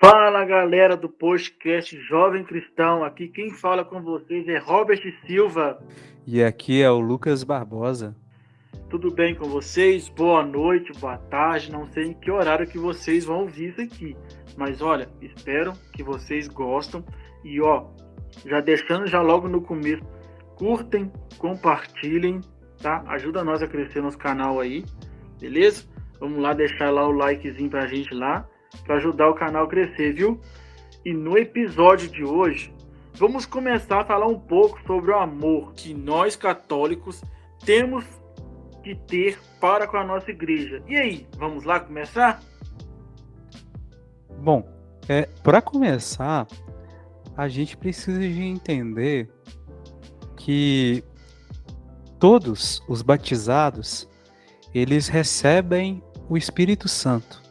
Fala galera do podcast Jovem Cristão, aqui quem fala com vocês é Robert Silva. E aqui é o Lucas Barbosa. Tudo bem com vocês? Boa noite, boa tarde, não sei em que horário que vocês vão ouvir isso aqui, mas olha, espero que vocês gostam e já deixando já logo no começo, curtem, compartilhem, tá? Ajuda nós a crescer nosso canal aí, beleza? Vamos lá deixar lá o likezinho pra gente lá, para ajudar o canal a crescer, viu? E no episódio de hoje, vamos começar a falar um pouco sobre o amor que nós católicos temos que ter para com a nossa igreja. E aí, vamos lá começar? Bom, para começar, a gente precisa de entender que todos os batizados, eles recebem o Espírito Santo.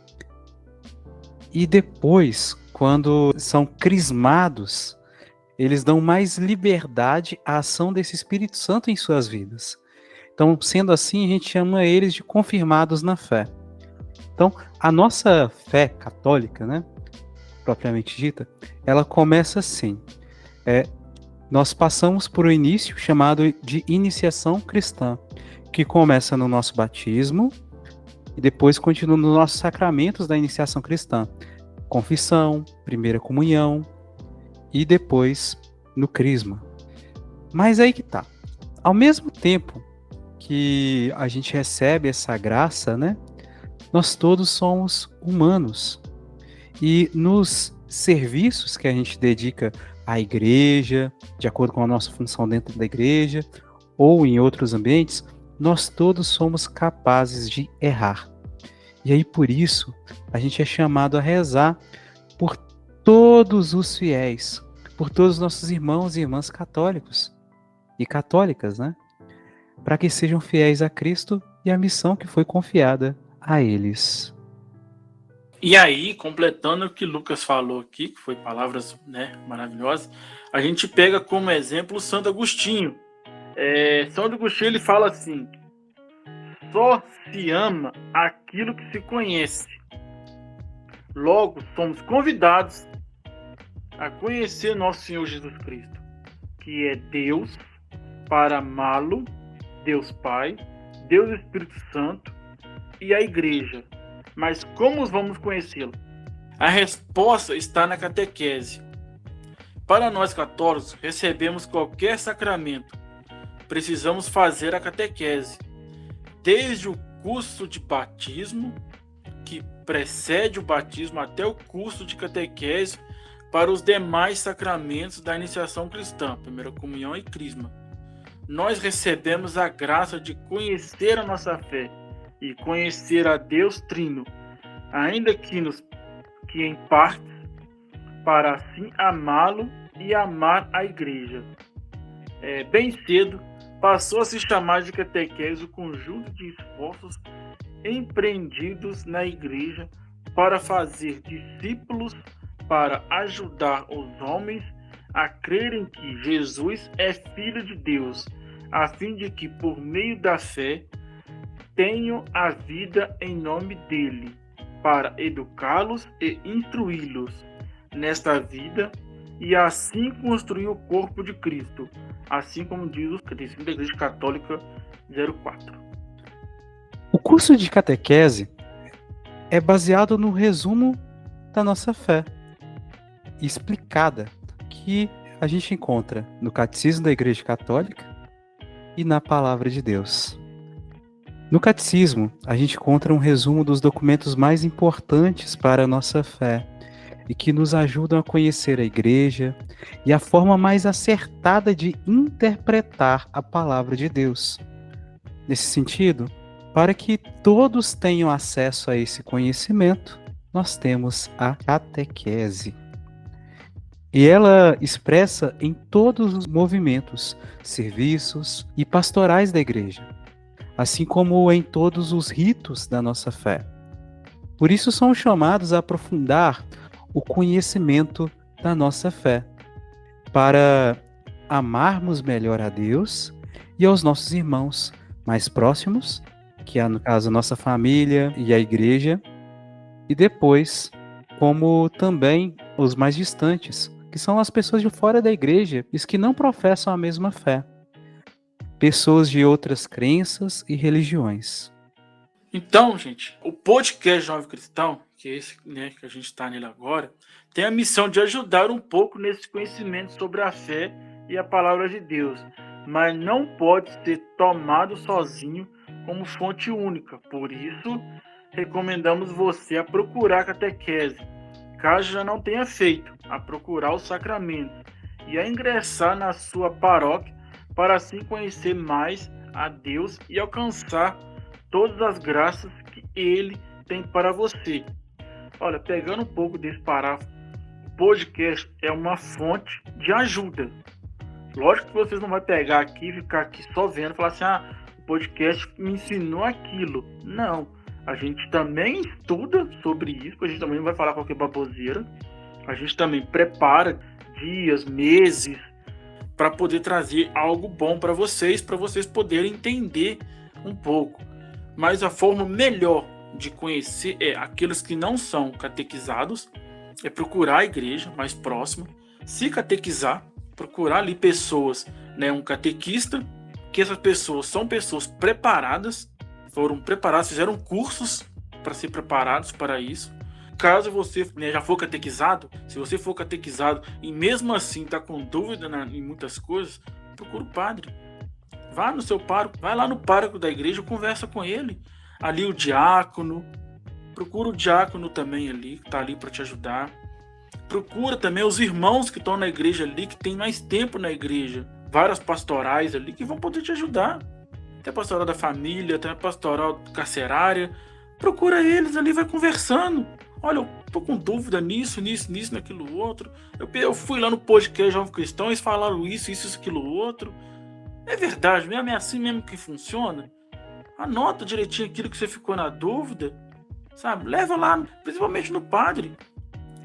E depois, quando são crismados, eles dão mais liberdade à ação desse Espírito Santo em suas vidas. Então, sendo assim, a gente chama eles de confirmados na fé. Então, a nossa fé católica, né, propriamente dita, ela começa assim. Nós passamos por um início chamado de iniciação cristã, que começa no nosso batismo e depois continua nos nossos sacramentos da iniciação cristã. Confissão, primeira comunhão e depois no crisma. Mas aí que tá. Ao mesmo tempo que a gente recebe essa graça, né? Nós todos somos humanos. E nos serviços que a gente dedica à igreja, de acordo com a nossa função dentro da igreja, ou em outros ambientes, nós todos somos capazes de errar. E aí, por isso, a gente é chamado a rezar por todos os fiéis, por todos os nossos irmãos e irmãs católicos e católicas, né? Para que sejam fiéis a Cristo e à missão que foi confiada a eles. E aí, completando o que Lucas falou aqui, que foi palavras, né, maravilhosas, a gente pega como exemplo Santo Agostinho. Santo Agostinho ele fala assim: só se ama aquilo que se conhece. Logo, somos convidados a conhecer nosso Senhor Jesus Cristo, que é Deus, para amá-lo, Deus Pai, Deus Espírito Santo e a Igreja. Mas como vamos conhecê-lo? A resposta está na catequese. Para nós católicos, recebemos qualquer sacramento, precisamos fazer a catequese, desde o curso de batismo, que precede o batismo, até o curso de catequese para os demais sacramentos da iniciação cristã, primeira comunhão e crisma. Nós recebemos a graça de conhecer a nossa fé e conhecer a Deus Trino, ainda que em partes, para assim amá-lo e amar a igreja. Bem cedo, passou a se chamar de catequese o conjunto de esforços empreendidos na igreja para fazer discípulos, para ajudar os homens a crerem que Jesus é Filho de Deus, a fim de que, por meio da fé, tenham a vida em nome dele, para educá-los e instruí-los nesta vida e assim construir o corpo de Cristo, assim como diz o Catecismo da Igreja Católica 04. O curso de catequese é baseado no resumo da nossa fé, explicada, que a gente encontra no Catecismo da Igreja Católica e na Palavra de Deus. No Catecismo, a gente encontra um resumo dos documentos mais importantes para a nossa fé e que nos ajudam a conhecer a Igreja e a forma mais acertada de interpretar a Palavra de Deus. Nesse sentido, para que todos tenham acesso a esse conhecimento, nós temos a catequese. E ela expressa em todos os movimentos, serviços e pastorais da igreja, assim como em todos os ritos da nossa fé. Por isso somos chamados a aprofundar o conhecimento da nossa fé, para amarmos melhor a Deus e aos nossos irmãos mais próximos, que é, no caso, a nossa família e a igreja, e depois como também os mais distantes, que são as pessoas de fora da igreja, os que não professam a mesma fé, pessoas de outras crenças e religiões. Então, gente, o podcast Jovem Cristão, que é esse, né, que a gente está nele agora, tem a missão de ajudar um pouco nesse conhecimento sobre a fé e a palavra de Deus, mas não pode ser tomado sozinho como fonte única. Por isso, recomendamos você a procurar a catequese, caso já não tenha feito, a procurar o sacramento e a ingressar na sua paróquia para assim conhecer mais a Deus e alcançar todas as graças que Ele tem para você. Olha, pegando um pouco desse parágrafo, o podcast é uma fonte de ajuda. Lógico que vocês não vão pegar aqui e ficar aqui só vendo e falar assim, o podcast me ensinou aquilo. Não, a gente também estuda sobre isso, a gente também não vai falar qualquer baboseira. A gente também prepara dias, meses, para poder trazer algo bom para vocês poderem entender um pouco. Mas a forma melhor de conhecer aqueles que não são catequizados é procurar a igreja mais próxima, se catequizar, procurar ali pessoas, né, um catequista, que essas pessoas são pessoas preparadas, foram preparadas, fizeram cursos para ser preparados para isso. Caso você, né, já for catequizado, se você for catequizado e mesmo assim está com dúvida em muitas coisas, procura o padre. Vá no seu pároco, vai lá no pároco da igreja, conversa com ele. Ali o diácono, procura o diácono também ali, que está ali para te ajudar. Procura também os irmãos que estão na igreja ali, que tem mais tempo na igreja. Várias pastorais ali que vão poder te ajudar. Tem a pastoral da família, tem a pastoral carcerária. Procura eles ali, vai conversando. Olha, eu tô com dúvida nisso, naquilo outro. Eu fui lá no podcast Jovem Cristão, eles falaram isso, aquilo outro. É verdade mesmo? É assim mesmo que funciona? Anota direitinho aquilo que você ficou na dúvida, sabe? Leva lá, principalmente no padre,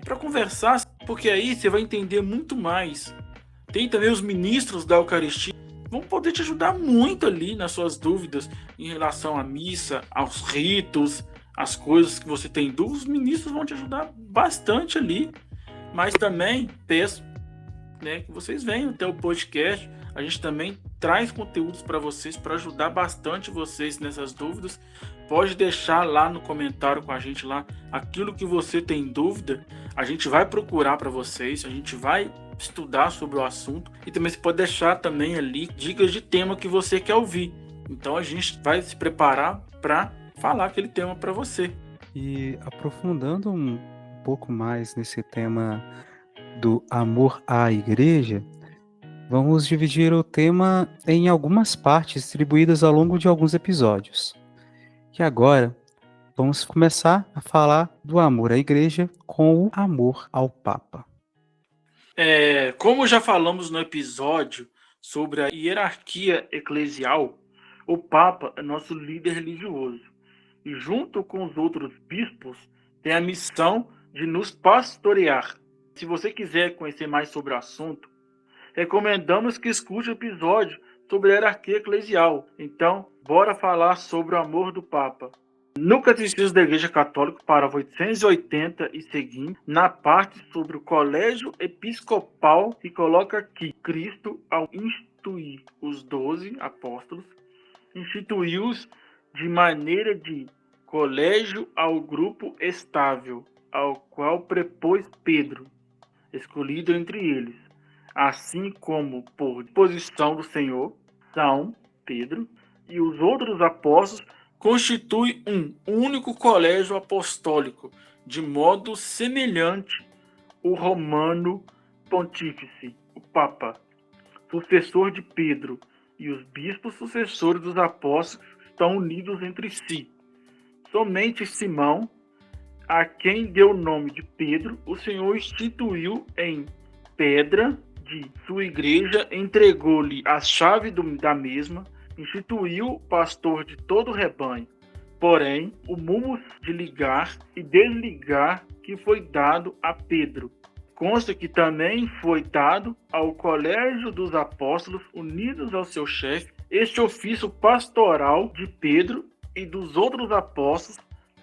para conversar, porque aí você vai entender muito mais. Tem também os ministros da Eucaristia, vão poder te ajudar muito ali nas suas dúvidas em relação à missa, aos ritos, as coisas que você tem dúvidas. Os ministros vão te ajudar bastante ali. Mas também peço, né, que vocês venham até o podcast. A gente também traz conteúdos para vocês, para ajudar bastante vocês nessas dúvidas. Pode deixar lá no comentário com a gente lá aquilo que você tem dúvida. A gente vai procurar para vocês, a gente vai estudar sobre o assunto. E também você pode deixar também ali dicas de tema que você quer ouvir. Então a gente vai se preparar para falar aquele tema para você. E aprofundando um pouco mais nesse tema do amor à igreja, vamos dividir o tema em algumas partes distribuídas ao longo de alguns episódios. E agora, vamos começar a falar do amor à igreja com o amor ao Papa. Como já falamos no episódio sobre a hierarquia eclesial, o Papa é nosso líder religioso. E junto com os outros bispos, tem a missão de nos pastorear. Se você quiser conhecer mais sobre o assunto, recomendamos que escute o episódio sobre a hierarquia eclesial. Então, bora falar sobre o amor do Papa. No Catecismo da Igreja Católica, parágrafo 880 e seguinte, na parte sobre o colégio episcopal, que coloca aqui: Cristo, ao instituir os 12 apóstolos, instituiu-os de maneira de colégio ao grupo estável, ao qual prepôs Pedro, escolhido entre eles, assim como por disposição do Senhor, São Pedro e os outros apóstolos, constitui um único colégio apostólico, de modo semelhante o romano pontífice, o Papa, sucessor de Pedro, e os bispos sucessores dos apóstolos estão unidos entre si. Somente Simão, a quem deu o nome de Pedro, o Senhor instituiu em pedra de sua igreja, entregou-lhe a chave da mesma, instituiu pastor de todo o rebanho. Porém, o mumo de ligar e desligar que foi dado a Pedro. Consta que também foi dado ao colégio dos apóstolos, unidos ao seu chefe, este ofício pastoral de Pedro e dos outros apóstolos,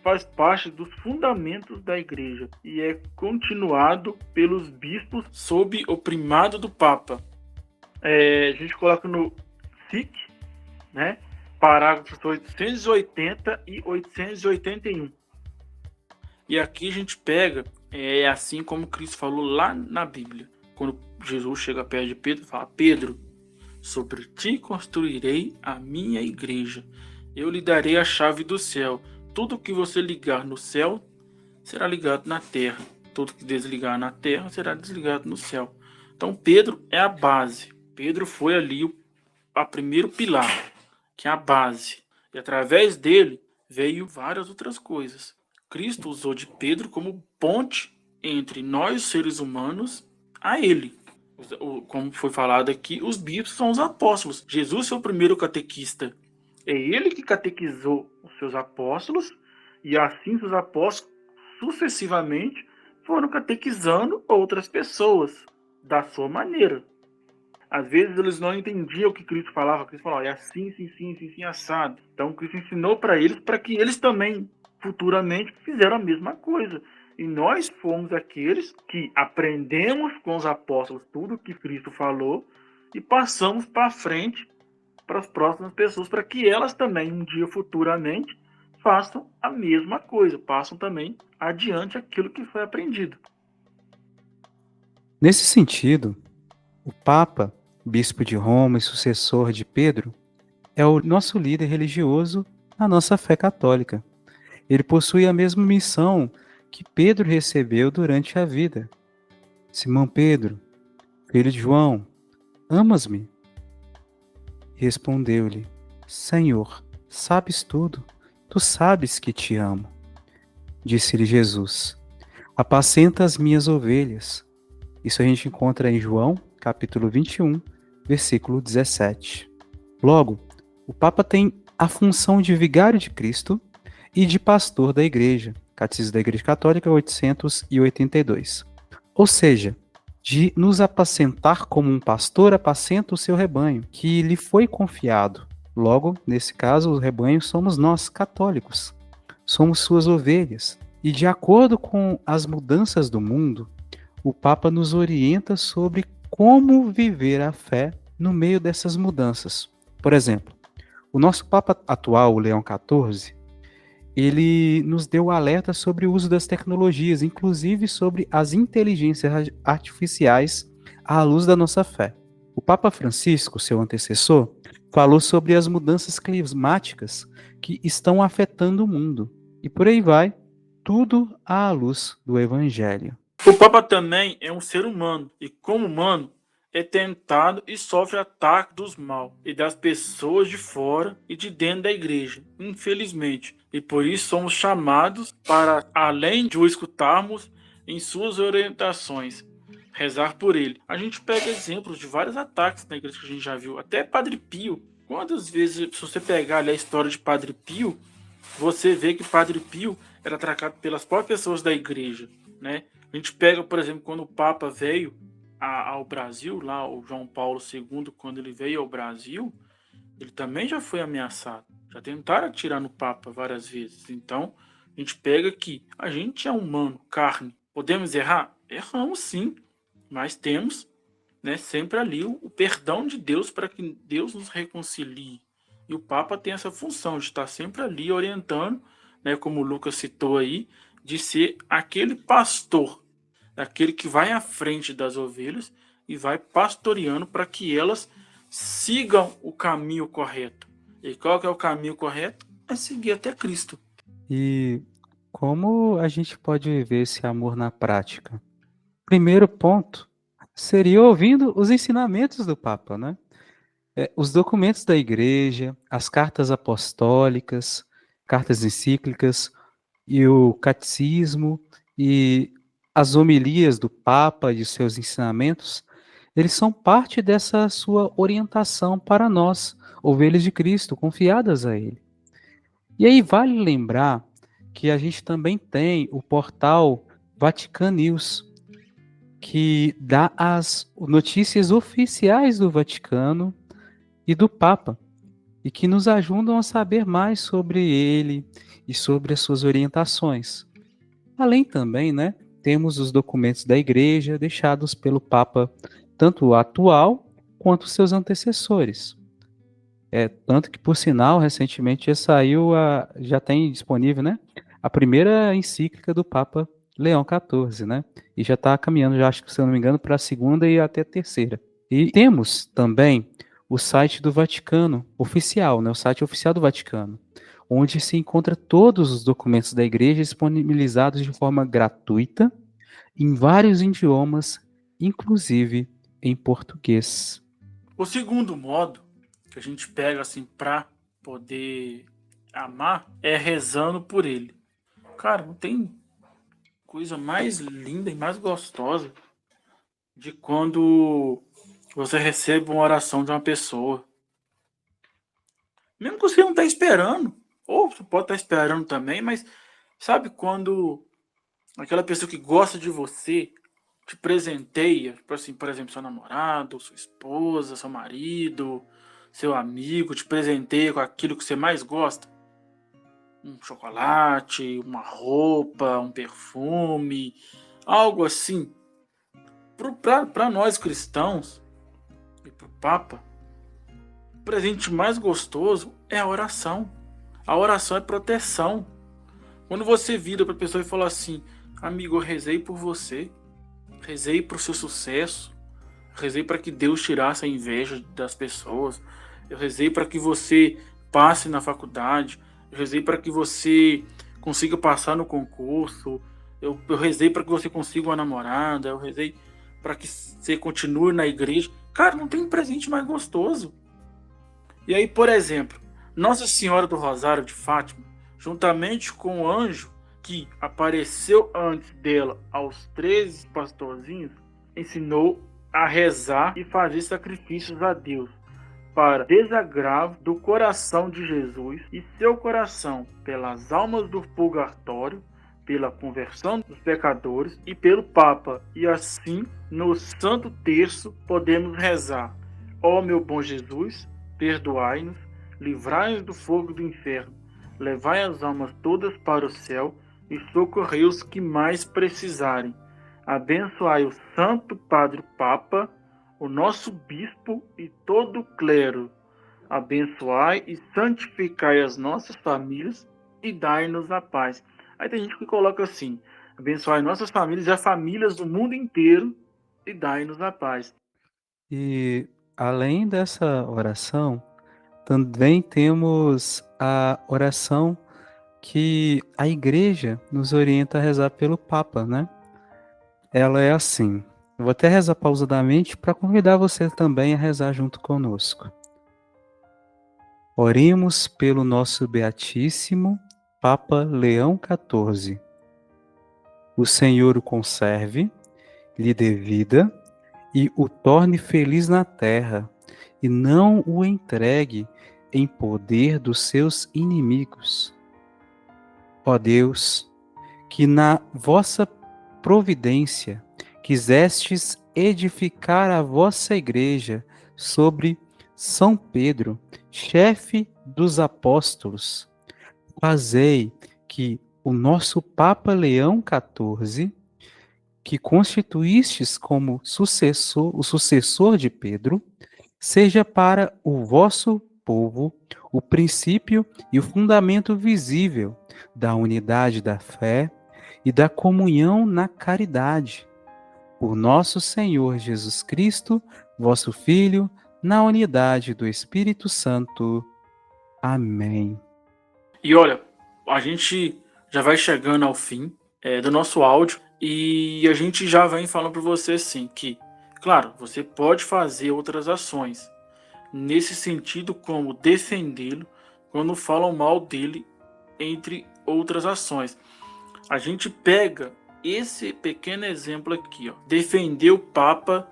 faz parte dos fundamentos da igreja e é continuado pelos bispos sob o primado do Papa. A gente coloca no SIC, né, parágrafos 880 e 881. E aqui a gente pega, assim como Cristo falou lá na Bíblia, quando Jesus chega perto de Pedro e fala: Pedro, sobre ti construirei a minha igreja, eu lhe darei a chave do céu. Tudo que você ligar no céu será ligado na terra, tudo que desligar na terra será desligado no céu. Então Pedro é a base. Pedro foi ali o primeiro pilar, que é a base, e através dele veio várias outras coisas. Cristo usou de Pedro como ponte entre nós, seres humanos, a ele. Como foi falado aqui, os bispos são os apóstolos. Jesus foi o primeiro catequista. É ele que catequizou os seus apóstolos, e assim os apóstolos sucessivamente foram catequizando outras pessoas da sua maneira. Às vezes eles não entendiam o que Cristo falava. Cristo falava: é assim, sim, assado. Então Cristo ensinou para eles, para que eles também futuramente fizeram a mesma coisa. E nós fomos aqueles que aprendemos com os apóstolos tudo o que Cristo falou e passamos para frente para as próximas pessoas, para que elas também, um dia futuramente, façam a mesma coisa, passam também adiante aquilo que foi aprendido. Nesse sentido, o Papa, bispo de Roma e sucessor de Pedro, é o nosso líder religioso na nossa fé católica. Ele possui a mesma missão que Pedro recebeu durante a vida. Simão Pedro, filho de João, amas-me? Respondeu-lhe: Senhor, sabes tudo, tu sabes que te amo. Disse-lhe Jesus: apacenta as minhas ovelhas. Isso a gente encontra em João, capítulo 21, versículo 17. Logo, o Papa tem a função de vigário de Cristo e de pastor da Igreja, Catecismo da Igreja Católica 882. Ou seja, de nos apacentar como um pastor apacenta o seu rebanho, que lhe foi confiado. Logo, nesse caso, o rebanho somos nós, católicos. Somos suas ovelhas. E de acordo com as mudanças do mundo, o Papa nos orienta sobre como viver a fé no meio dessas mudanças. Por exemplo, o nosso Papa atual, o Leão XIV, ele nos deu alerta sobre o uso das tecnologias, inclusive sobre as inteligências artificiais à luz da nossa fé. O Papa Francisco, seu antecessor, falou sobre as mudanças climáticas que estão afetando o mundo. E por aí vai, tudo à luz do Evangelho. O Papa também é um ser humano, e como humano, é tentado e sofre ataque dos mal e das pessoas de fora e de dentro da igreja, infelizmente. E por isso somos chamados para, além de o escutarmos em suas orientações, rezar por ele. A gente pega exemplos de vários ataques na igreja que a gente já viu, até Padre Pio. Quantas vezes, se você pegar ali a história de Padre Pio, você vê que Padre Pio era atacado pelas próprias pessoas da igreja, né? A gente pega, por exemplo, quando o Papa veio ao Brasil, lá o João Paulo II, quando ele veio ao Brasil, ele também já foi ameaçado. Já tentaram atirar no Papa várias vezes. Então, a gente pega que a gente é humano, carne. Podemos errar? Erramos sim, mas temos, né, sempre ali o perdão de Deus para que Deus nos reconcilie. E o Papa tem essa função de estar sempre ali orientando, né, como o Lucas citou aí, de ser aquele pastor, aquele que vai à frente das ovelhas e vai pastoreando para que elas sigam o caminho correto. E qual que é o caminho correto? É seguir até Cristo. E como a gente pode viver esse amor na prática? Primeiro ponto seria ouvindo os ensinamentos do Papa, né? Os documentos da Igreja, as cartas apostólicas, cartas encíclicas e o catecismo e as homilias do Papa e os seus ensinamentos, eles são parte dessa sua orientação para nós, ovelhas de Cristo, confiadas a Ele. E aí vale lembrar que a gente também tem o portal Vatican News, que dá as notícias oficiais do Vaticano e do Papa. e que nos ajudam a saber mais sobre ele e sobre as suas orientações. Além também, né, temos os documentos da Igreja deixados pelo Papa, tanto o atual quanto seus antecessores. Tanto que, por sinal, recentemente já tem disponível, né, a primeira encíclica do Papa Leão XIV, né, e já está caminhando, já acho que, se eu não me engano, para a segunda e até a terceira. E temos também o site do Vaticano oficial, né, o site oficial do Vaticano, onde se encontra todos os documentos da Igreja disponibilizados de forma gratuita em vários idiomas, inclusive em português. O segundo modo que a gente pega assim para poder amar é rezando por ele. Cara, não tem coisa mais linda e mais gostosa de quando você recebe uma oração de uma pessoa. Mesmo que você não tá esperando, ou você pode estar esperando também, mas sabe quando aquela pessoa que gosta de você te presenteia, tipo assim, por exemplo, seu namorado, sua esposa, seu marido, seu amigo, te presenteia com aquilo que você mais gosta? Um chocolate, uma roupa, um perfume, algo assim. Para nós cristãos e para o Papa, o presente mais gostoso é a oração. A oração é proteção. Quando você vira para a pessoa e fala assim: amigo, eu rezei por você, rezei para o seu sucesso, rezei para que Deus tirasse a inveja das pessoas, eu rezei para que você passe na faculdade, eu rezei para que você consiga passar no concurso, eu rezei para que você consiga uma namorada, eu rezei para que você continue na igreja. Cara, não tem presente mais gostoso. E aí, por exemplo, Nossa Senhora do Rosário de Fátima, juntamente com o anjo que apareceu antes dela aos 13 pastorzinhos, ensinou a rezar e fazer sacrifícios a Deus para desagravo do coração de Jesus e seu coração pelas almas do purgatório, pela conversão dos pecadores e pelo Papa. E assim, no Santo Terço, podemos rezar: ó meu bom Jesus, perdoai-nos, livrai-nos do fogo do inferno, levai as almas todas para o céu e socorrei os que mais precisarem. Abençoai o Santo Padre Papa, o nosso bispo e todo o clero. Abençoai e santificai as nossas famílias e dai-nos a paz. Aí tem gente que coloca assim: abençoai nossas famílias e as famílias do mundo inteiro e dai-nos a paz. E além dessa oração, também temos a oração que a Igreja nos orienta a rezar pelo Papa, né? Ela é assim. Eu vou até rezar pausadamente para convidar você também a rezar junto conosco. Oremos pelo nosso Beatíssimo Papa Leão XIV. O Senhor o conserve, lhe dê vida e o torne feliz na terra, e não o entregue em poder dos seus inimigos. Ó Deus, que na vossa providência quisestes edificar a vossa igreja sobre São Pedro, chefe dos apóstolos, fazei que o nosso Papa Leão XIV, que constituístes como sucessor, o sucessor de Pedro, seja para o vosso povo o princípio e o fundamento visível da unidade da fé e da comunhão na caridade. Por nosso Senhor Jesus Cristo, vosso Filho, na unidade do Espírito Santo. Amém. E olha, a gente já vai chegando ao fim do nosso áudio e a gente já vem falando para você assim que, claro, você pode fazer outras ações nesse sentido, como defendê-lo quando falam mal dele, entre outras ações. A gente pega esse pequeno exemplo aqui, ó, defender o Papa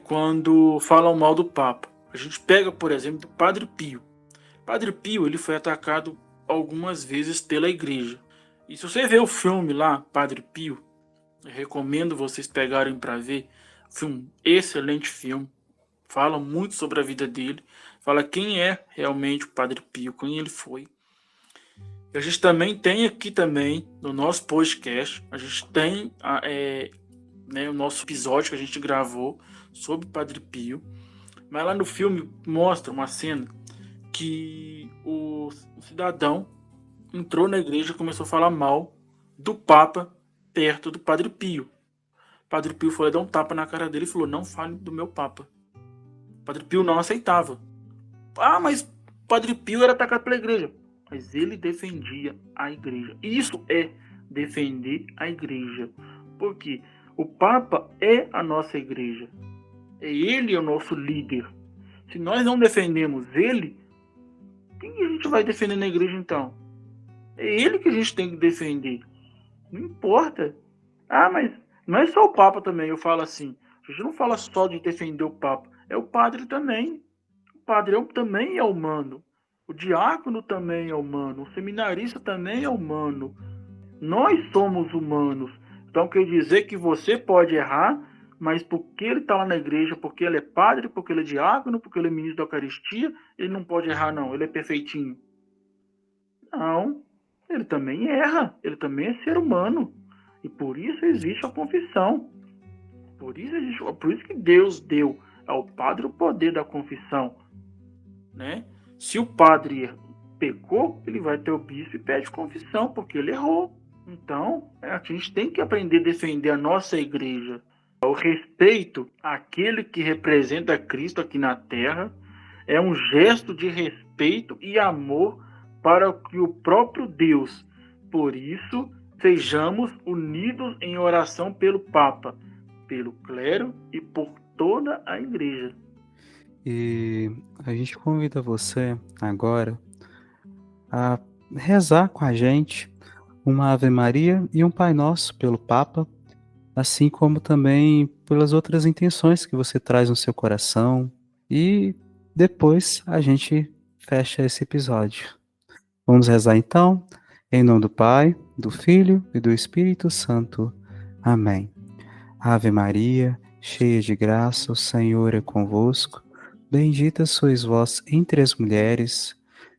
quando falam mal do Papa. A gente pega, por exemplo, o Padre Pio. Padre Pio, ele foi atacado algumas vezes pela igreja. E se você ver o filme lá, Padre Pio, eu recomendo vocês pegarem para ver. Filme, excelente filme. Fala muito sobre a vida dele, fala quem é realmente o Padre Pio, quem ele foi. A gente também tem aqui também, no nosso podcast, a gente tem o nosso episódio que a gente gravou sobre o Padre Pio, mas lá no filme mostra uma cena que o cidadão entrou na igreja e começou a falar mal do Papa perto do Padre Pio. O Padre Pio foi dar um tapa na cara dele e falou: não fale do meu Papa. O Padre Pio não aceitava. Ah, mas o Padre Pio era atacado pela igreja. Mas ele defendia a igreja. Isso é defender a igreja. Porque o Papa é a nossa igreja. Ele é o nosso líder. Se nós não defendemos ele, quem a gente vai defender na igreja então? É ele que a gente tem que defender. Não importa. Ah, mas não é só o Papa também. Eu falo assim. A gente não fala só de defender o Papa. É o padre também. O padre também é humano. O diácono também é humano. O seminarista também é humano. Nós somos humanos. Então quer dizer que você pode errar, mas porque ele está lá na igreja, porque ele é padre, porque ele é diácono, porque ele é ministro da Eucaristia, ele não pode errar, não. Ele é perfeitinho. Não. Ele também erra. Ele também é ser humano. E por isso existe a confissão. Por isso que Deus deu ao padre o poder da confissão. Né? Se o padre pecou, ele vai ter o bispo e pede confissão, porque ele errou. Então, a gente tem que aprender a defender a nossa igreja. O respeito àquele que representa Cristo aqui na terra é um gesto de respeito e amor para que o próprio Deus. Por isso, sejamos unidos em oração pelo Papa, pelo clero e por toda a igreja. E a gente convida você agora a rezar com a gente uma Ave Maria e um Pai Nosso pelo Papa, assim como também pelas outras intenções que você traz no seu coração. E depois a gente fecha esse episódio. Vamos rezar então, em nome do Pai, do Filho e do Espírito Santo. Amém. Ave Maria, cheia de graça, o Senhor é convosco. Bendita sois vós entre as mulheres,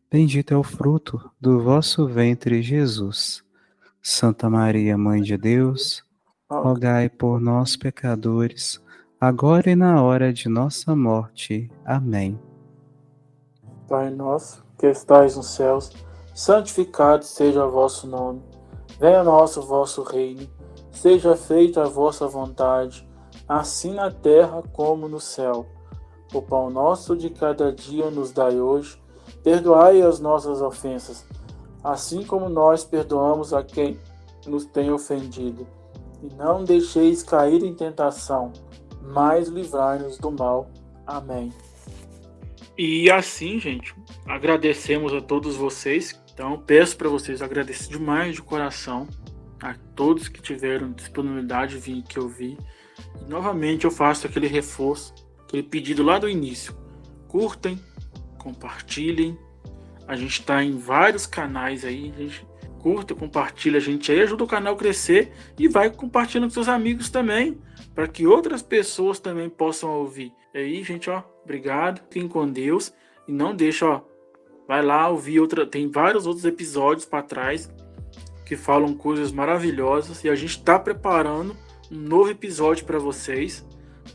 bendito é o fruto do vosso ventre, Jesus. Santa Maria, Mãe de Deus, rogai por nós, pecadores, agora e na hora de nossa morte. Amém. Pai nosso, que estais nos céus, santificado seja o vosso nome. Venha a nós o vosso reino, seja feita a vossa vontade, assim na terra como no céu. O pão nosso de cada dia nos dai hoje, perdoai as nossas ofensas, assim como nós perdoamos a quem nos tem ofendido. E não deixeis cair em tentação, mas livrai-nos do mal. Amém. E assim, gente, agradecemos a todos vocês. Então, peço para vocês agradecer demais de coração a todos que tiveram disponibilidade de vir aqui ouvir. E, novamente, eu faço aquele reforço, aquele pedido lá do início. Curtem, compartilhem. A gente está em vários canais aí. A gente curta, compartilha a gente aí, ajuda o canal a crescer e vai compartilhando com seus amigos também, para que outras pessoas também possam ouvir. E aí, gente, ó, obrigado. Fiquem com Deus. E não deixa, ó, vai lá ouvir tem vários outros episódios para trás que falam coisas maravilhosas. E a gente está preparando um novo episódio para vocês.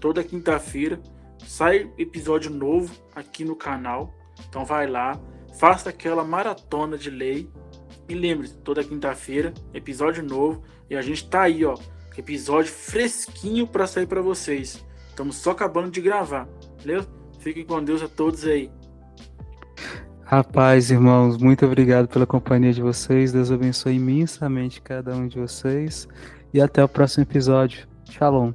Toda quinta-feira sai episódio novo aqui no canal. Então vai lá, faça aquela maratona de lei. E lembre-se, toda quinta-feira, episódio novo. E a gente tá aí, ó, episódio fresquinho para sair para vocês. Estamos só acabando de gravar, beleza? Fiquem com Deus a todos aí. Rapaz, irmãos, muito obrigado pela companhia de vocês. Deus abençoe imensamente cada um de vocês. E até o próximo episódio. Shalom.